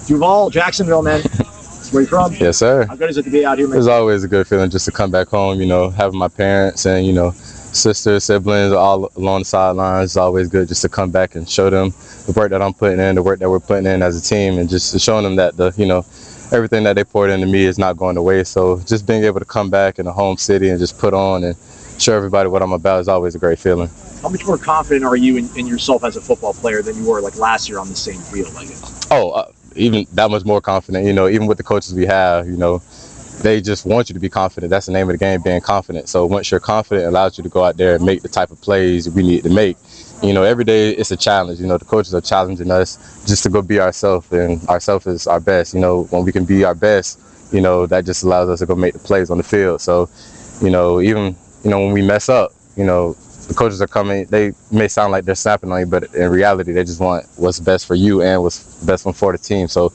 Duval, Jacksonville, man. Where you from? Yes, sir. How good is it to be out here, man? It's always a good feeling just to come back home, having my parents and, sisters, siblings all along the sidelines. It's always good just to come back and show them the work that I'm putting in, the work that we're putting in as a team, and just showing them that everything that they poured into me is not going to waste. So just being able to come back in a home city and just put on and show everybody what I'm about is always a great feeling. How much more confident are you in yourself as a football player than you were like last year on the same field, I guess? Even that much more confident, even with the coaches we have, they just want you to be confident. That's the name of the game, being confident. So once you're confident, it allows you to go out there and make the type of plays we need to make. Every day it's a challenge. The coaches are challenging us just to go be ourselves, and ourselves is our best. When we can be our best, that just allows us to go make the plays on the field. So, even, when we mess up, the coaches are coming, they may sound like they're snapping on you, but in reality, they just want what's best for you and what's best for the team. So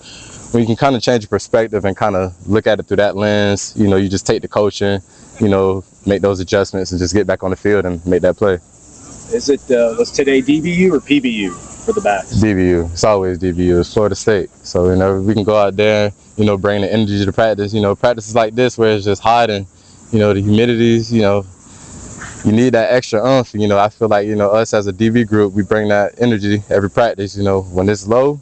when you can kind of change your perspective and kind of look at it through that lens, you just take the coaching, make those adjustments and just get back on the field and make that play. Was today DBU or PBU for the backs? DBU. It's always DBU. It's Florida State. So, we can go out there, bring the energy to practice. Practices like this where it's just hot and, the humidity's, you need that extra oomph. I feel like, us as a DB group, we bring that energy every practice. When it's low,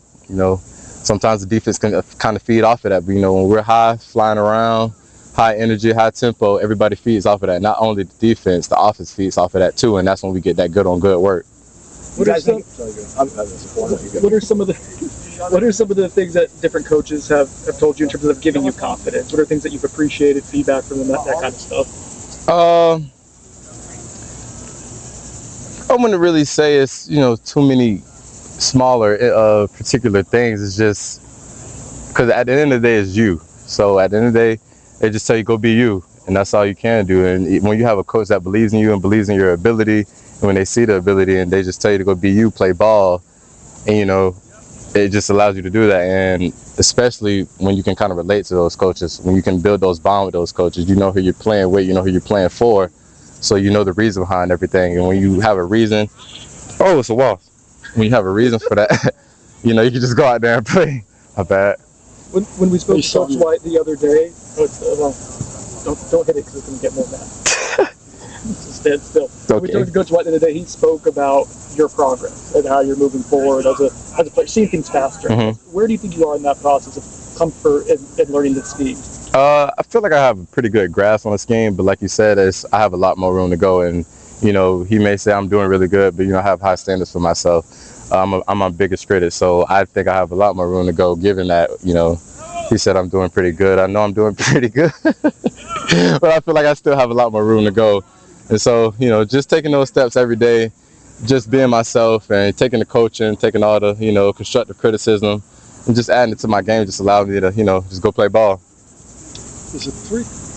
sometimes the defense can kind of feed off of that. But, when we're high, flying around, high energy, high tempo, everybody feeds off of that. Not only the defense, the offense feeds off of that too. And that's when we get that good on good work. What are some of the things that different coaches have told you in terms of giving you confidence? What are things that you've appreciated, feedback from them, that kind of stuff? I wouldn't really say it's, too many smaller particular things. It's just because at the end of the day, it's you. So at the end of the day, they just tell you go be you, and that's all you can do. And when you have a coach that believes in you and believes in your ability, and when they see the ability and they just tell you to go be you, play ball, and it just allows you to do that. And especially when you can kind of relate to those coaches, when you can build those bonds with those coaches, who you're playing with, who you're playing for. So the reason behind everything. And when you have a reason, it's a wall. When you have a reason for that, you can just go out there and play. My bad. When we spoke to Coach White the other day, don't hit it because it's going to get more mad. Just stand still. Okay. When we talked to Coach White the other day, he spoke about your progress and how you're moving forward as a player, seeing things faster. Mm-hmm. Where do you think you are in that process of comfort in learning the scheme? I feel like I have a pretty good grasp on the scheme, but like you said, I have a lot more room to go. And, he may say I'm doing really good, but, I have high standards for myself. I'm my biggest critic, so I think I have a lot more room to go, given that, he said I'm doing pretty good. I know I'm doing pretty good, but I feel like I still have a lot more room to go. And so, just taking those steps every day, just being myself and taking the coaching, taking all the, constructive criticism and just adding it to my game just allowed me to, just go play ball. Is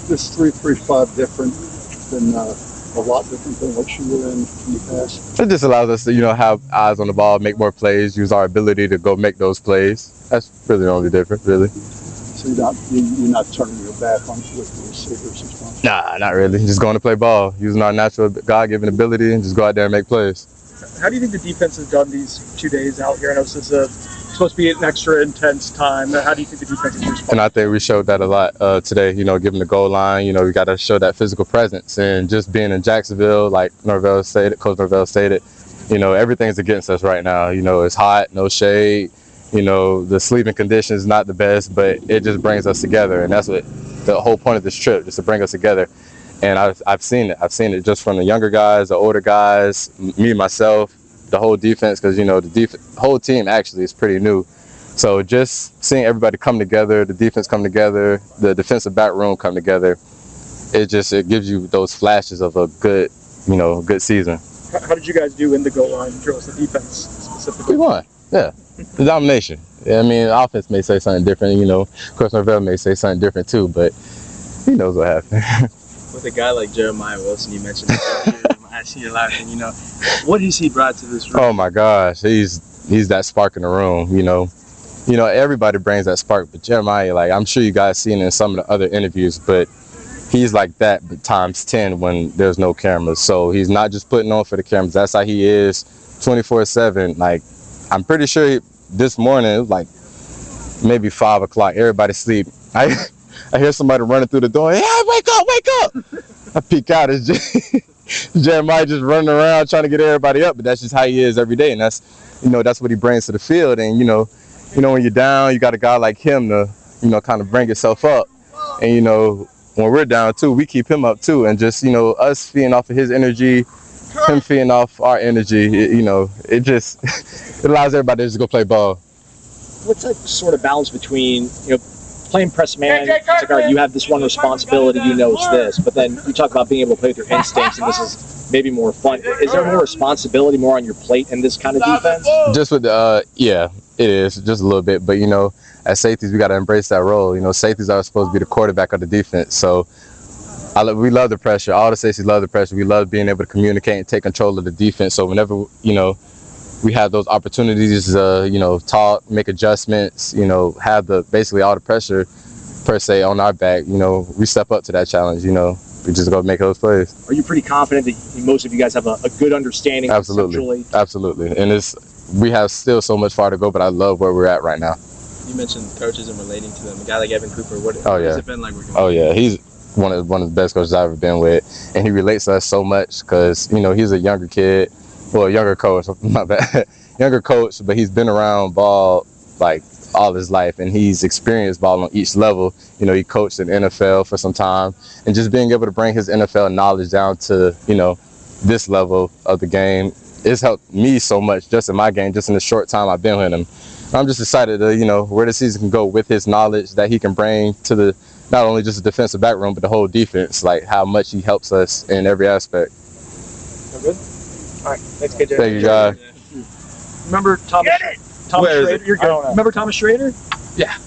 this 3-3-5 different than a lot different than what you were in the past? It just allows us to, have eyes on the ball, make more plays, use our ability to go make those plays. That's really the only difference, really. So you're not turning your back on with the receivers as much? Nah, not really. Just going to play ball, using our natural God-given ability and just go out there and make plays. How do you think the defense has done these 2 days out here? I know this is supposed to be an extra intense time. How do you think the defense is responding? And I think we showed that a lot today, given the goal line, we got to show that physical presence. And just being in Jacksonville, like Coach Norvell stated, everything's against us right now. It's hot, no shade, the sleeping conditions not the best, but it just brings us together. And that's what the whole point of this trip, just to bring us together. And I've seen it. I've seen it just from the younger guys, the older guys, me, myself, the whole defense, because, the whole team actually is pretty new. So just seeing everybody come together, the defense come together, the defensive back room come together, it gives you those flashes of a good, good season. How did you guys do in the goal line drills, the defense specifically? We won, yeah. The domination. I mean, the offense may say something different, Coach Norvell may say something different too, but he knows what happened. With a guy like Jeremiah Wilson, you mentioned I see you laughing, what has he brought to this room? Oh my gosh, he's that spark in the room, everybody brings that spark, but Jeremiah, I'm sure you guys seen in some of the other interviews, but he's like that, but times 10 when there's no cameras. So he's not just putting on for the cameras. That's how he is 24/7. I'm pretty sure this morning, maybe 5 o'clock. Everybody sleep. I hear somebody running through the door. Yeah, wake up, wake up! I peek out. It's just Jeremiah just running around trying to get everybody up. But that's just how he is every day, and that's what he brings to the field. And when you're down, you got a guy like him to kind of bring yourself up. And when we're down too, we keep him up too. And just us feeding off of his energy, him feeding off our energy. It allows everybody to just go play ball. What's that sort of balance between playing press man? It's like, all right, you have this one responsibility, it's this, but then you talk about being able to play with your instincts, and this is maybe more fun. Is there more responsibility, more on your plate in this kind of defense? Just with yeah, it is just a little bit, but as safeties, we got to embrace that role. Safeties are supposed to be the quarterback of the defense, so we love the pressure. All the safeties love the pressure. We love being able to communicate and take control of the defense. So whenever we have those opportunities, talk, make adjustments, have basically all the pressure per se on our back, we step up to that challenge. We just go make those plays. Are you pretty confident that most of you guys have a good understanding? Absolutely, absolutely. And we have still so much far to go, but I love where we're at right now. You mentioned coaches and relating to them. A guy like Evan Cooper, what has it been like working with him? Oh yeah, he's one of the best coaches I've ever been with, and he relates to us so much because he's a younger kid, well, younger coach, my bad, younger coach, but he's been around ball like all his life, and he's experienced ball on each level. He coached in NFL for some time, and just being able to bring his NFL knowledge down to this level of the game, it's helped me so much just in my game, just in the short time I've been with him. I'm just excited to where the season can go with his knowledge that he can bring to not only just the defensive back room, but the whole defense, like how much he helps us in every aspect. Good? All right, thanks, KJ. Thank you, guys. Remember Thomas Schrader? You're good. Remember Thomas Schrader? Yeah.